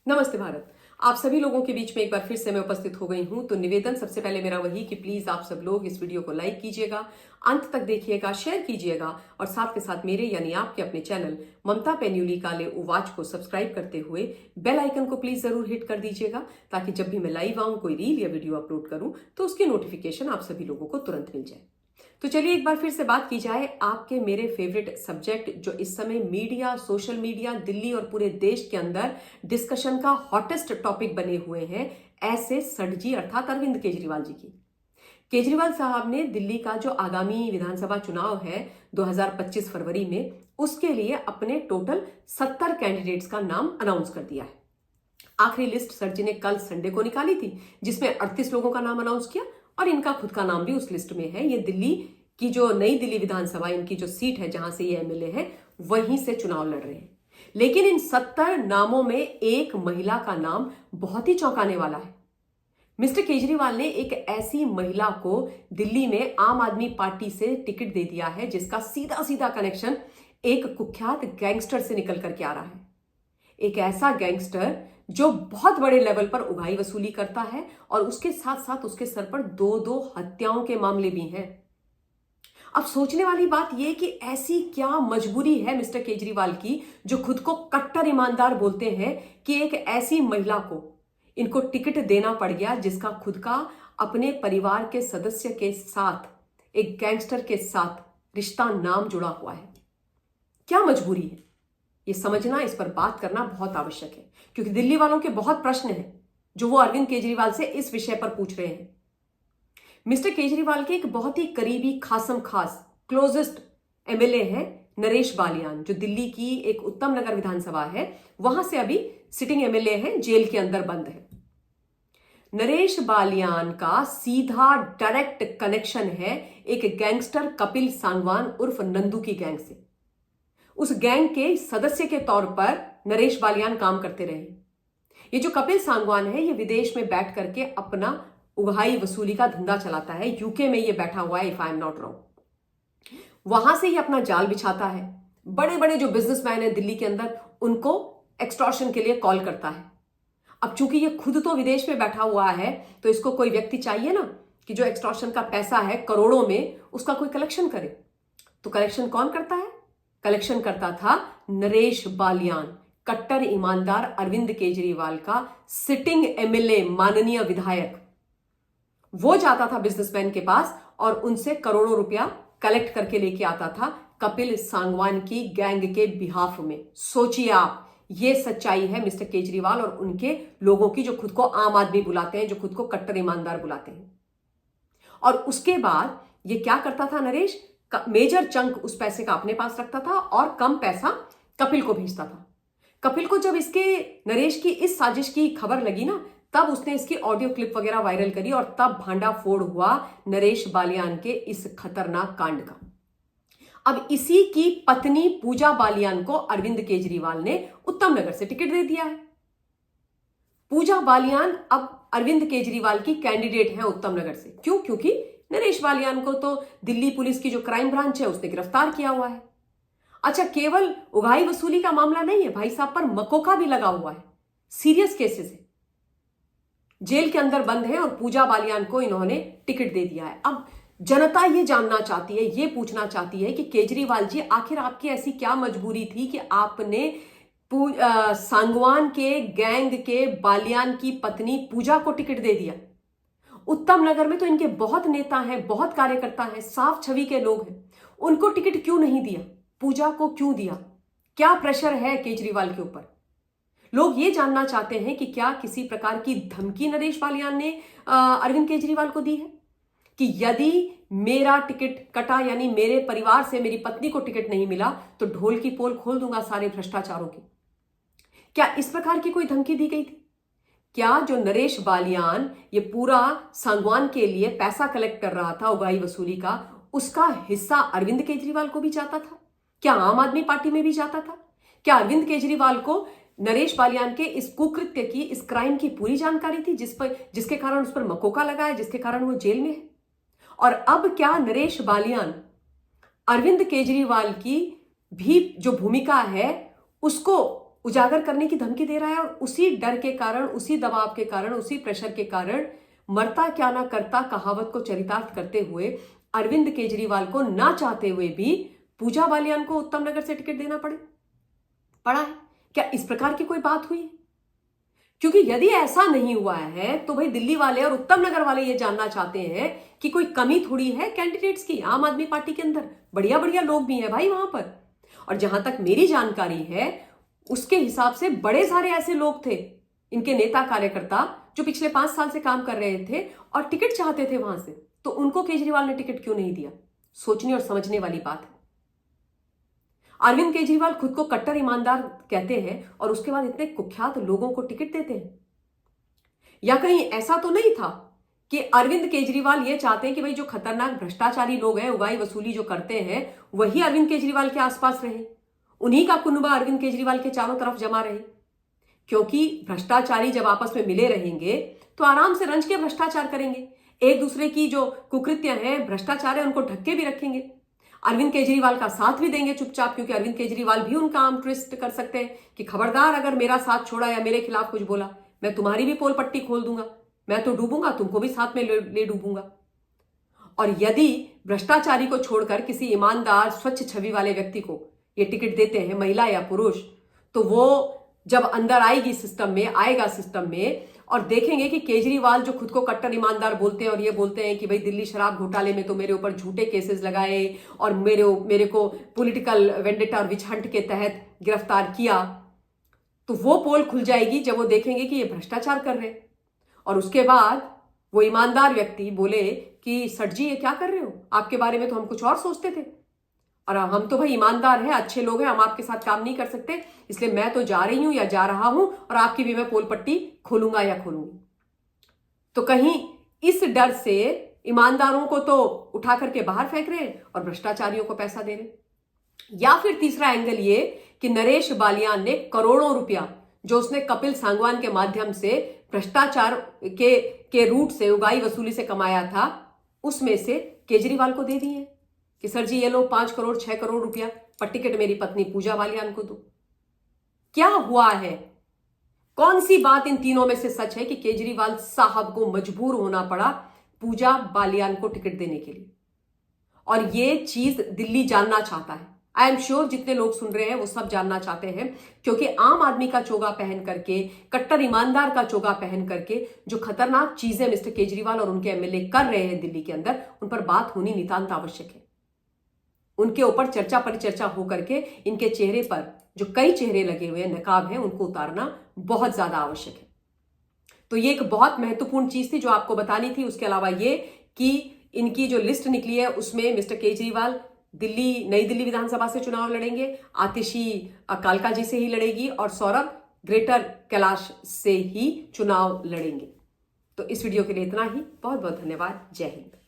नमस्ते भारत। आप सभी लोगों के बीच में एक बार फिर से मैं उपस्थित हो गई हूं। तो निवेदन सबसे पहले मेरा वही कि प्लीज आप सब लोग इस वीडियो को लाइक कीजिएगा, अंत तक देखिएगा, शेयर कीजिएगा और साथ के साथ मेरे यानी आपके अपने चैनल ममता पेन्यूली काले उवाच को सब्सक्राइब करते हुए बेल आइकन को प्लीज जरूर हिट कर दीजिएगा, ताकि जब भी मैं लाइव आऊं, कोई रील या वीडियो अपलोड करूं तो उसकी नोटिफिकेशन आप सभी लोगों को तुरंत मिल जाए। तो चलिए एक बार फिर से बात की जाए आपके मेरे फेवरेट सब्जेक्ट, जो इस समय मीडिया, सोशल मीडिया, दिल्ली और पूरे देश के अंदर डिस्कशन का हॉटेस्ट टॉपिक बने हुए हैं, ऐसे सडजी अर्थात अरविंद केजरीवाल जी की। केजरीवाल साहब ने दिल्ली का जो आगामी विधानसभा चुनाव है 2025 फरवरी में, उसके लिए अपने टोटल 70 कैंडिडेट्स का नाम अनाउंस कर दिया है। आखिरी लिस्ट सर जी ने कल संडे को निकाली थी, जिसमें 38 लोगों का नाम अनाउंस किया और इनका खुद का नाम भी उस लिस्ट में है। ये दिल्ली की जो नई दिल्ली विधानसभा, इनकी जो सीट है जहां से ये एमएलए है, वहीं से चुनाव लड़ रहे हैं। लेकिन इन 70 नामों में एक महिला का नाम बहुत ही चौंकाने वाला है। मिस्टर केजरीवाल ने एक ऐसी महिला को दिल्ली में आम आदमी पार्टी से टिकट दे दिया है, जिसका सीधा सीधा कनेक्शन एक कुख्यात गैंगस्टर से निकल करके आ रहा है। एक ऐसा गैंगस्टर जो बहुत बड़े लेवल पर उगाही वसूली करता है और उसके साथ साथ उसके सर पर दो दो हत्याओं के मामले भी हैं। अब सोचने वाली बात यह कि ऐसी क्या मजबूरी है मिस्टर केजरीवाल की, जो खुद को कट्टर ईमानदार बोलते हैं, कि एक ऐसी महिला को इनको टिकट देना पड़ गया जिसका खुद का अपने परिवार के सदस्य के साथ एक गैंगस्टर के साथ रिश्ता नाम जुड़ा हुआ है। क्या मजबूरी है ये समझना, इस पर बात करना बहुत आवश्यक है, क्योंकि दिल्ली वालों के बहुत प्रश्न हैं जो वो अरविंद केजरीवाल से इस विषय पर पूछ रहे हैं। मिस्टर केजरीवाल के एक बहुत ही करीबी, खासम खास, क्लोजेस्ट एमएलए हैं नरेश बालियान, जो दिल्ली की एक उत्तम नगर विधानसभा है, वहां से अभी सिटिंग एमएलए हैं, जेल के अंदर बंद है। नरेश बालियान का सीधा डायरेक्ट कनेक्शन है एक गैंगस्टर कपिल सांगवान उर्फ नंदू की गैंग से। उस गैंग के सदस्य के तौर पर नरेश बालियान काम करते रहे। ये जो कपिल सांगवान है, ये विदेश में बैठ करके अपना उगाही वसूली का धंधा चलाता है। यूके में ये बैठा हुआ है, if I am not wrong. वहां से ये अपना जाल बिछाता है। बड़े बड़े जो बिजनेसमैन है दिल्ली के अंदर, उनको एक्सटॉर्शन के लिए कॉल करता है। अब चूंकि ये खुद तो विदेश में बैठा हुआ है, तो इसको कोई व्यक्ति चाहिए ना कि जो एक्सटॉर्शन का पैसा है करोड़ों में, उसका कोई कलेक्शन करे। तो कलेक्शन कौन करता है? कलेक्शन करता था नरेश बालियान, कट्टर ईमानदार अरविंद केजरीवाल का सिटिंग एमएलए, माननीय विधायक। वो जाता था बिजनेसमैन के पास और उनसे करोड़ों रुपया कलेक्ट करके लेके आता था कपिल सांगवान की गैंग के बिहाफ में। सोचिए आप, ये सच्चाई है मिस्टर केजरीवाल और उनके लोगों की, जो खुद को आम आदमी बुलाते हैं, जो खुद को कट्टर ईमानदार बुलाते हैं। और उसके बाद ये क्या करता था नरेश? मेजर चंक उस पैसे का अपने पास रखता था और कम पैसा कपिल को भेजता था। कपिल को जब इसके नरेश की इस साजिश की खबर लगी ना, तब उसने इसकी ऑडियो क्लिप वगैरह वायरल करी और तब भांडा फोड़ हुआ नरेश बालियान के इस खतरनाक कांड का। अब इसी की पत्नी पूजा बालियान को अरविंद केजरीवाल ने उत्तम नगर से टिकट दे दिया है। पूजा बालियान अब अरविंद केजरीवाल की कैंडिडेट है उत्तम नगर से। क्यों? क्योंकि नरेश बालियान को तो दिल्ली पुलिस की जो क्राइम ब्रांच है उसने गिरफ्तार किया हुआ है। अच्छा, केवल उगाही वसूली का मामला नहीं है, भाई साहब पर मकोका भी लगा हुआ है। सीरियस केसेस है, जेल के अंदर बंद है और पूजा बालियान को इन्होंने टिकट दे दिया है। अब जनता ये जानना चाहती है, ये पूछना चाहती है कि केजरीवाल जी, आखिर आपकी ऐसी क्या मजबूरी थी कि आपने सांगवान के गैंग के बालियान की पत्नी पूजा को टिकट दे दिया? उत्तम नगर में तो इनके बहुत नेता हैं, बहुत कार्यकर्ता हैं, साफ छवि के लोग हैं। उनको टिकट क्यों नहीं दिया? पूजा को क्यों दिया? क्या प्रेशर है केजरीवाल के ऊपर? लोग ये जानना चाहते हैं कि क्या किसी प्रकार की धमकी नरेश बालियान ने अरविंद केजरीवाल को दी है कि यदि मेरा टिकट कटा, यानी मेरे परिवार से मेरी पत्नी को टिकट नहीं मिला, तो ढोल की पोल खोल दूंगा सारे भ्रष्टाचारों की? क्या इस प्रकार की कोई धमकी दी गई थी? क्या जो नरेश बालियान ये पूरा सांगवान के लिए पैसा कलेक्ट कर रहा था, उगाही वसूली का, उसका हिस्सा अरविंद केजरीवाल को भी जाता था? क्या आम आदमी पार्टी में भी जाता था? क्या अरविंद केजरीवाल को नरेश बालियान के इस कुकृत्य की, इस क्राइम की पूरी जानकारी थी, जिसके कारण उस पर मकोका लगा है, जिसके कारण वो जेल में है? और अब क्या नरेश बालियान अरविंद केजरीवाल की भी जो भूमिका है उसको उजागर करने की धमकी दे रहा है, और उसी डर के कारण, उसी दबाव के कारण, उसी प्रेशर के कारण मरता क्या ना करता कहावत को चरितार्थ करते हुए अरविंद केजरीवाल को ना चाहते हुए भी पूजा बालियान को उत्तम नगर से टिकट देना पड़ा है। क्या इस प्रकार की कोई बात हुई है? क्योंकि यदि ऐसा नहीं हुआ है तो भाई दिल्ली वाले और उत्तम नगर वाले ये जानना चाहते हैं कि कोई कमी थोड़ी है कैंडिडेट्स की। आम आदमी पार्टी के अंदर बढ़िया बढ़िया लोग भी हैं भाई वहां पर, और जहां तक मेरी जानकारी है उसके हिसाब से बड़े सारे ऐसे लोग थे, इनके नेता कार्यकर्ता, जो पिछले 5 साल से काम कर रहे थे और टिकट चाहते थे वहां से, तो उनको केजरीवाल ने टिकट क्यों नहीं दिया? सोचने और समझने वाली बात है। अरविंद केजरीवाल खुद को कट्टर ईमानदार कहते हैं और उसके बाद इतने कुख्यात लोगों को टिकट देते हैं। या कहीं ऐसा तो नहीं था कि अरविंद केजरीवाल ये चाहते हैं कि भाई जो खतरनाक भ्रष्टाचारी लोग हैं, उगाई वसूली जो करते हैं, वही अरविंद केजरीवाल के आसपास रहे, उन्हीं का कुनबा अरविंद केजरीवाल के चारों तरफ जमा रहे? क्योंकि भ्रष्टाचारी जब आपस में मिले रहेंगे तो आराम से रंज के भ्रष्टाचार करेंगे, एक दूसरे की जो कुकृत्य है, भ्रष्टाचार है, उनको ढक के भी रखेंगे। अरविंद केजरीवाल का साथ भी देंगे चुपचाप, क्योंकि अरविंद केजरीवाल भी उनका आर्म ट्विस्ट कर सकते हैं कि खबरदार अगर मेरा साथ छोड़ा या मेरे खिलाफ कुछ बोला, मैं तुम्हारी भी पोल पट्टी खोल दूंगा, मैं तो डूबूंगा, तुमको भी साथ में ले डूबूंगा। और यदि भ्रष्टाचारी को छोड़कर किसी ईमानदार स्वच्छ छवि वाले व्यक्ति को ये टिकट देते हैं, महिला या पुरुष, तो वो जब अंदर आएगी सिस्टम में, आएगा सिस्टम में, और देखेंगे कि केजरीवाल जो खुद को कट्टर ईमानदार बोलते हैं और ये बोलते हैं कि भाई दिल्ली शराब घोटाले में तो मेरे ऊपर झूठे केसेस लगाए और मेरे को पॉलिटिकल वेंडेटा और विच हंट के तहत गिरफ्तार किया, तो वो पोल खुल जाएगी जब वो देखेंगे कि ये भ्रष्टाचार कर रहे हैं। और उसके बाद वो ईमानदार व्यक्ति बोले कि सर जी ये क्या कर रहे हो, आपके बारे में तो हम कुछ और सोचते थे, और हम तो भाई ईमानदार हैं, अच्छे लोग हैं, हम आपके साथ काम नहीं कर सकते, इसलिए मैं तो जा रही हूं या जा रहा हूं और आपकी भी मैं पोल पट्टी खोलूंगा या खोलूंगी। तो कहीं इस डर से ईमानदारों को तो उठा करके बाहर फेंक रहे हैं और भ्रष्टाचारियों को पैसा दे रहे हैं। या फिर तीसरा एंगल ये कि नरेश बालियान ने करोड़ों रुपया जो उसने कपिल सांगवान के माध्यम से भ्रष्टाचार के रूट से, उगाई वसूली से कमाया था, उसमें से केजरीवाल को दे दिए कि सर जी ये लो 5 करोड़ 6 करोड़ रुपया पर टिकट मेरी पत्नी पूजा बालियान को दो। क्या हुआ है? कौन सी बात इन तीनों में से सच है कि केजरीवाल साहब को मजबूर होना पड़ा पूजा बालियान को टिकट देने के लिए? और ये चीज दिल्ली जानना चाहता है। आई एम श्योर जितने लोग सुन रहे हैं वो सब जानना चाहते हैं, क्योंकि आम आदमी का चोगा पहन करके, कट्टर ईमानदार का चोगा पहन करके जो खतरनाक चीजें मिस्टर केजरीवाल और उनके एमएलए कर रहे हैं दिल्ली के अंदर, उन पर बात होनी नितांत आवश्यक है। उनके ऊपर चर्चा परिचर्चा होकर के इनके चेहरे पर जो कई चेहरे लगे हुए हैं, नकाब हैं, उनको उतारना बहुत ज्यादा आवश्यक है। तो ये एक बहुत महत्वपूर्ण चीज थी जो आपको बतानी थी। उसके अलावा ये कि इनकी जो लिस्ट निकली है उसमें मिस्टर केजरीवाल नई दिल्ली विधानसभा से चुनाव लड़ेंगे, आतिशी कालका जी से ही लड़ेगी, और सौरभ ग्रेटर कैलाश से ही चुनाव लड़ेंगे। तो इस वीडियो के लिए इतना ही। बहुत बहुत धन्यवाद। जय हिंद।